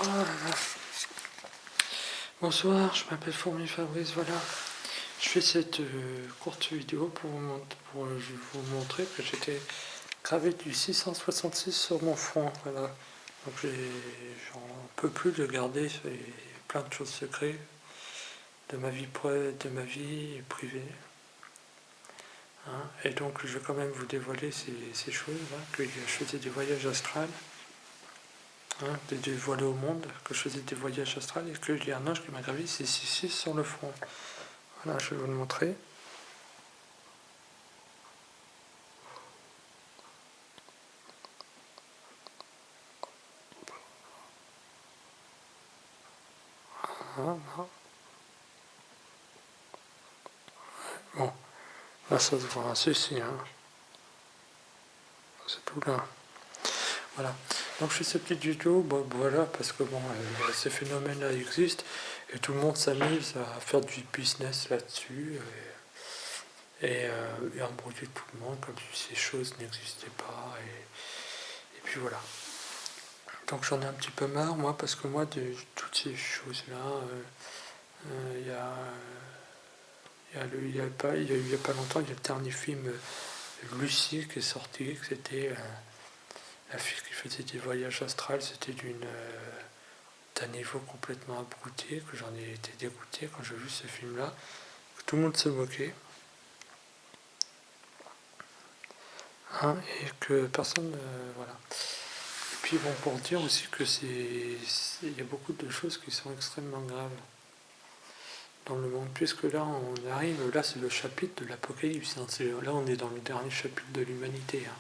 Ah, bonsoir, je m'appelle Fourmi Fabrice, voilà. Je fais cette courte vidéo pour vous montrer que j'étais gravé du 666 sur mon front, voilà. Donc j'en peux plus de garder plein de choses secrètes de ma vie privée. Hein. Et donc je vais quand même vous dévoiler ces choses, hein, que je faisais des voyages astrales. Hein, de dévoiler au monde que je faisais des voyages astrales et que j'ai un ange qui m'a gravé 666 sur le front. Voilà, je vais vous le montrer. Voilà. Bon, là ça se voit assez ici, hein. C'est tout là. Voilà. Donc je fais cette petite vidéo, bon, voilà, parce que bon, ces phénomènes-là existent et tout le monde s'amuse à faire du business là-dessus et embrouiller tout le monde comme si ces choses n'existaient pas. Et puis voilà. Donc j'en ai un petit peu marre, moi, parce que moi, de toutes ces choses-là, il y a pas longtemps, il y a le dernier film Lucie qui est sorti, que c'était la fille qui faisait des voyages astrales, c'était d'un niveau complètement abruti, que j'en ai été dégoûté quand j'ai vu ce film-là, que tout le monde se moquait, hein, et que personne, voilà. Et puis bon, pour dire aussi que il y a beaucoup de choses qui sont extrêmement graves dans le monde, puisque là on arrive, là c'est le chapitre de l'Apocalypse, hein, là on est dans le dernier chapitre de l'humanité, hein.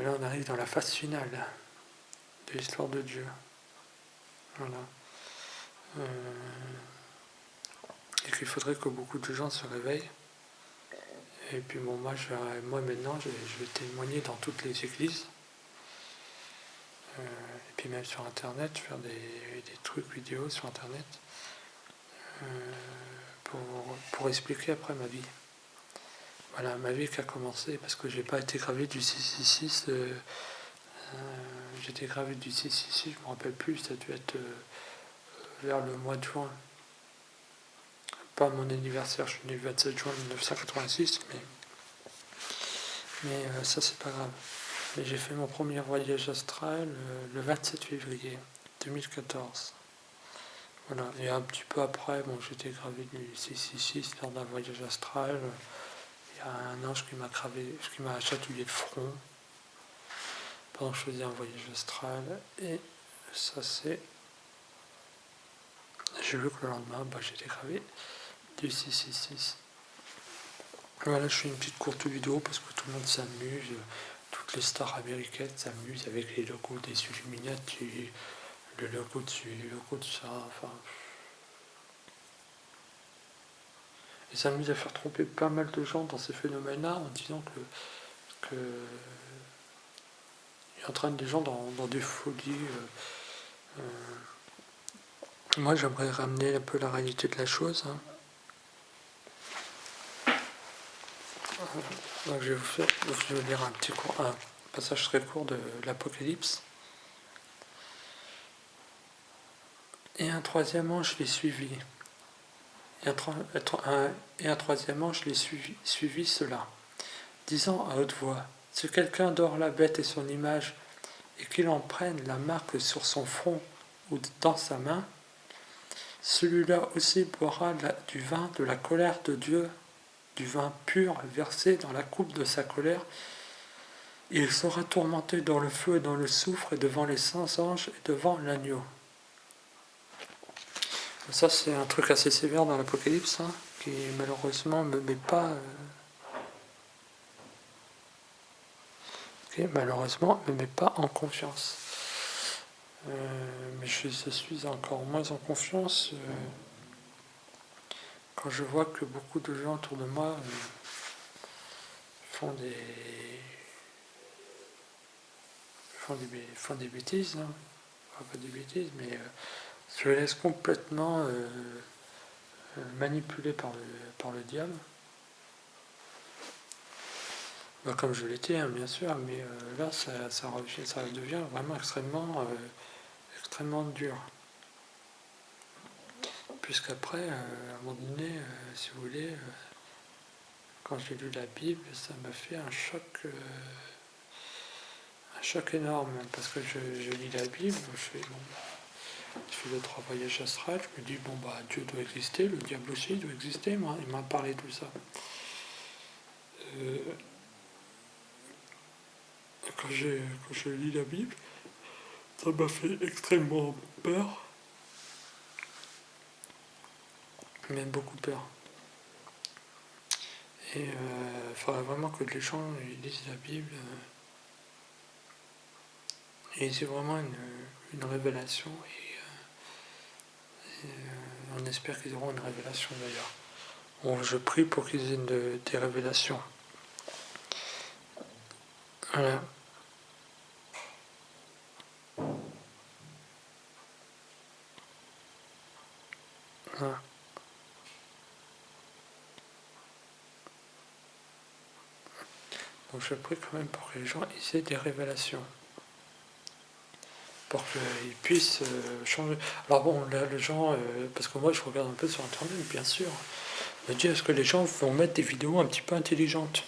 Là on arrive dans la phase finale de l'histoire de Dieu. Voilà. Et qu'il faudrait que beaucoup de gens se réveillent. Et puis bon, moi maintenant je vais témoigner dans toutes les églises, et puis même sur internet, faire des trucs vidéo sur internet, pour expliquer après ma vie. Voilà, ma vie qui a commencé parce que j'ai pas été gravé du 666. J'étais gravé du 666, je me rappelle plus, ça a dû être vers le mois de juin. Pas mon anniversaire, je suis né le 27 juin 1986, mais ça c'est pas grave. Mais j'ai fait mon premier voyage astral le 27 février 2014. Voilà, et un petit peu après, bon, j'étais gravé du 666 lors d'un voyage astral. Il y a un ange qui m'a chatouillé le front pendant que je faisais un voyage astral. Et ça c'est. J'ai vu que le lendemain, j'étais gravé du 666. Voilà, je fais une petite courte vidéo parce que tout le monde s'amuse. Toutes les stars américaines s'amusent avec les logos des Illuminati, le logo dessus, le logo de ça, enfin. Ils s'amusent à faire tromper pas mal de gens dans ces phénomènes-là en disant que ils entraînent des gens dans des folies. Moi, j'aimerais ramener un peu la réalité de la chose, hein. Donc, je vais vous lire un passage très court de l'Apocalypse. Et un troisième ange les suivit. Et un troisième ange les suivit cela, disant à haute voix, si quelqu'un dort la bête et son image, et qu'il en prenne la marque sur son front ou dans sa main, celui-là aussi boira du vin de la colère de Dieu, du vin pur versé dans la coupe de sa colère, et il sera tourmenté dans le feu et dans le soufre et devant les saints anges et devant l'agneau. Ça c'est un truc assez sévère dans l'Apocalypse, hein, qui malheureusement me met pas... malheureusement me met pas en confiance. Mais je suis encore moins en confiance quand je vois que beaucoup de gens autour de moi font des bêtises, hein. Enfin, pas des bêtises, mais se laissent complètement manipuler par le diable. Comme je l'étais, hein, bien sûr, mais là ça devient vraiment extrêmement extrêmement dur. Puisqu'après, à un moment donné, si vous voulez, quand j'ai lu la Bible, ça m'a fait un choc énorme, parce que je lis la Bible, je fais 2-3 voyages astrales, je me dis, bon bah Dieu doit exister, le diable aussi doit exister, moi, il m'a parlé de tout ça. Quand je lis la Bible, ça m'a fait extrêmement peur, même beaucoup peur. Et il faudrait vraiment que les gens lisent la Bible et c'est vraiment une révélation. Et on espère qu'ils auront une révélation d'ailleurs. Bon, je prie pour qu'ils aient des révélations. Voilà. Voilà. Donc je prie quand même pour que les gens aient des révélations. Pour qu'ils puissent changer. Alors bon, là, les gens, parce que moi je regarde un peu sur Internet, bien sûr, me dire est-ce que les gens vont mettre des vidéos un petit peu intelligentes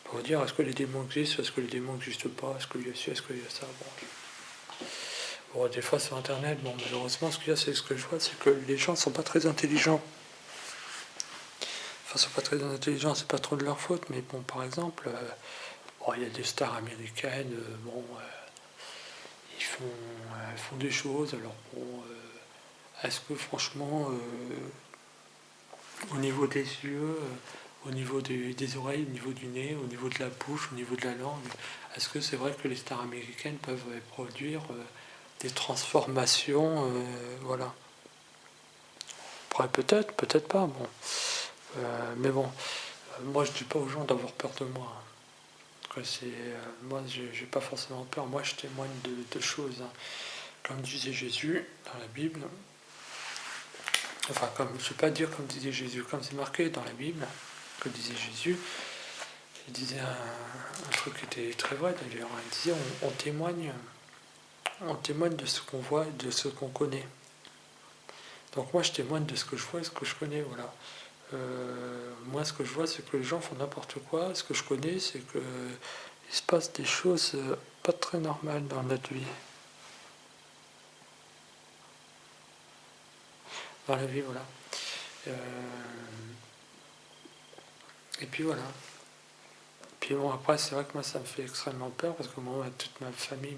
pour dire est-ce que les démons existent, est-ce que les démons n'existent pas, est-ce qu'il y a ci, est-ce qu'il y a ça. Bon, des fois sur Internet, bon, malheureusement, ce qu'il y a, c'est ce que je vois, c'est que les gens ne sont pas très intelligents. Enfin, ils sont pas très intelligents, c'est pas trop de leur faute, mais bon, par exemple, bon, il y a des stars américaines, bon, ils font des choses, alors bon, est-ce que franchement, au niveau des yeux, au niveau des oreilles, au niveau du nez, au niveau de la bouche, au niveau de la langue, est-ce que c'est vrai que les stars américaines peuvent produire des transformations, voilà. Après, peut-être, peut-être pas, bon. Mais bon, moi je dis pas aux gens d'avoir peur de moi. Moi, j'ai pas forcément peur. Moi, je témoigne de choses. Hein. Comme disait Jésus dans la Bible, enfin, comme je ne vais pas dire comme disait Jésus, comme c'est marqué dans la Bible, que disait Jésus, il disait un truc qui était très vrai d'ailleurs. Il disait on témoigne de ce qu'on voit, de ce qu'on connaît. Donc moi, je témoigne de ce que je vois et ce que je connais, voilà. Moi, ce que je vois, c'est que les gens font n'importe quoi. Ce que je connais, c'est que il se passe des choses pas très normales dans notre vie. Dans la vie, voilà. Et puis voilà. Puis bon, après, c'est vrai que moi, ça me fait extrêmement peur parce que moi, toute ma famille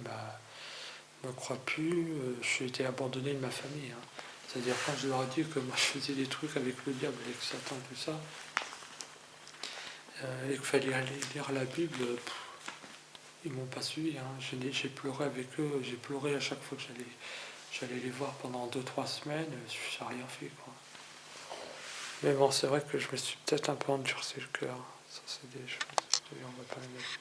me croit plus. Je suis été abandonné de ma famille. Hein. C'est-à-dire quand je leur ai dit que moi, je faisais des trucs avec le diable, avec Satan, tout ça, et qu'il fallait aller lire la Bible, ils m'ont pas suivi. Hein. J'ai pleuré avec eux. J'ai pleuré à chaque fois que j'allais les voir pendant 2-3 semaines. Je n'ai rien fait, quoi. Mais bon, c'est vrai que je me suis peut-être un peu endurci le cœur. Ça, c'est des choses. On va pas les mettre.